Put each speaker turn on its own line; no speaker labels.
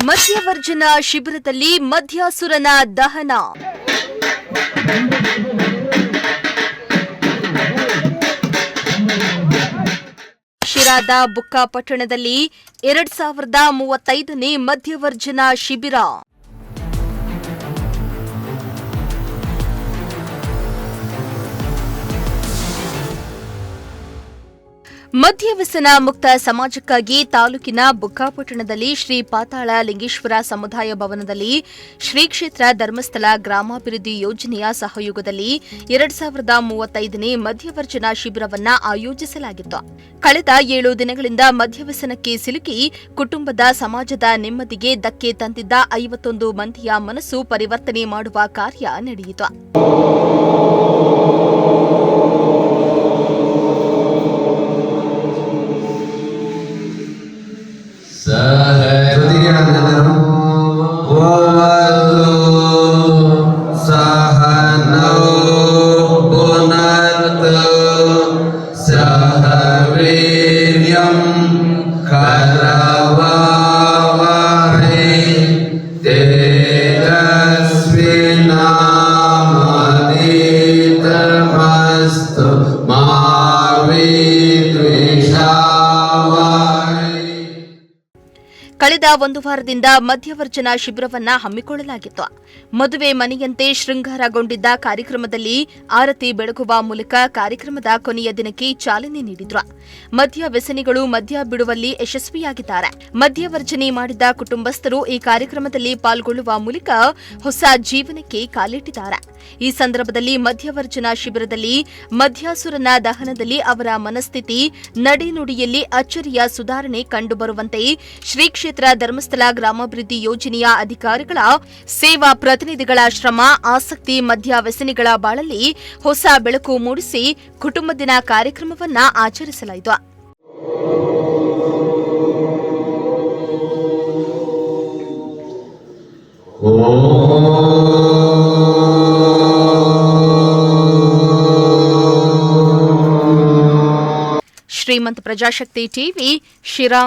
ಮದ್ಯವರ್ಜನ ಶಿಬಿರದಲ್ಲಿ ಮದ್ಯಾಸುರನ ದಹನ. ಶಿರಾದ ಬುಕ್ಕಾಪಟ್ಟಣದಲ್ಲಿ 2035ನೇ ಮದ್ಯವರ್ಜನ ಶಿಬಿರ. ಮದ್ಯವ್ಯಸನ ಮುಕ್ತ ಸಮಾಜಕ್ಕಾಗಿ ತಾಲೂಕಿನ ಬುಕ್ಕಾಪಟ್ಟಣದಲ್ಲಿ ಶ್ರೀ ಪಾತಾಳ ಲಿಂಗೇಶ್ವರ ಸಮುದಾಯ ಭವನದಲ್ಲಿ ಶ್ರೀ ಕ್ಷೇತ್ರ ಧರ್ಮಸ್ಥಳ ಗ್ರಾಮಾಭಿವೃದ್ಧಿ ಯೋಜನೆಯ ಸಹಯೋಗದಲ್ಲಿ 2035ನೇ ಮದ್ಯವರ್ಜನ ಶಿಬಿರವನ್ನು ಆಯೋಜಿಸಲಾಗಿತ್ತು. ಕಳೆದ 7 ದಿನಗಳಿಂದ ಮದ್ಯವ್ಯಸನಕ್ಕೆ ಸಿಲುಕಿ ಕುಟುಂಬದ ಸಮಾಜದ ನೆಮ್ಮದಿಗೆ ಧಕ್ಕೆ ತಂದಿದ್ದ 51 ಮಂದಿಯ ಮನಸ್ಸು ಪರಿವರ್ತನೆ ಮಾಡುವ ಕಾರ್ಯ ನಡೆಯಿತು. ಕಳೆದ 1 ವಾರದಿಂದ ಮದ್ಯವರ್ಜನ ಶಿಬಿರವನ್ನ ಹಮ್ಮಿಕೊಳ್ಳಲಾಗಿತ್ತು. ಮದುವೆ ಮನೆಯಂತೆ ಶೃಂಗಾರಗೊಂಡಿದ್ದ ಕಾರ್ಯಕ್ರಮದಲ್ಲಿ ಆರತಿ ಬೆಳಗುವ ಮೂಲಕ ಕಾರ್ಯಕ್ರಮದ ಕೊನೆಯ ದಿನಕ್ಕೆ ಚಾಲನೆ ನೀಡಿದ್ರು. ಮದ್ಯ ವ್ಯಸನಿಗಳು ಮದ್ಯ ಬಿಡುವಲ್ಲಿ ಯಶಸ್ವಿಯಾಗಿದ್ದಾರೆ. ಮದ್ಯವರ್ಜನೆ ಮಾಡಿದ ಕುಟುಂಬಸ್ಥರು ಈ ಕಾರ್ಯಕ್ರಮದಲ್ಲಿ ಪಾಲ್ಗೊಳ್ಳುವ ಮೂಲಕ ಹೊಸ ಜೀವನಕ್ಕೆ ಕಾಲಿಟ್ಟಿದ್ದಾರೆ. ಈ ಸಂದರ್ಭದಲ್ಲಿ ಮದ್ಯವರ್ಜನ ಶಿಬಿರದಲ್ಲಿ ಮದ್ಯಾಸುರನ ದಹನದಲ್ಲಿ ಅವರ ಮನಸ್ಥಿತಿ, ನಡೆನುಡಿಯಲ್ಲಿ ಅಚ್ಚರಿಯ ಸುಧಾರಣೆ ಕಂಡುಬರುವಂತೆ ಶ್ರೀ ಕ್ಷೇತ್ರ ಧರ್ಮಸ್ಥಳ ಗ್ರಾಮಾಭಿವೃದ್ಧಿ ಯೋಜನೆಯ ಅಧಿಕಾರಿಗಳ, ಸೇವಾ ಪ್ರತಿನಿಧಿಗಳ ಶ್ರಮ, ಆಸಕ್ತಿ ಮದ್ಯ ವ್ಯಸನಿಗಳ ಬಾಳಲ್ಲಿ ಹೊಸ ಬೆಳಕು ಮೂಡಿಸಿ ಕುಟುಂಬ ದಿನ ಕಾರ್ಯಕ್ರಮವನ್ನ ಆಚರಿಸಲಾಯಿತು. ಶ್ರೀಮಂತ ಪ್ರಜಾಶಕ್ತಿ ಟಿವಿ, ಶಿರಾ.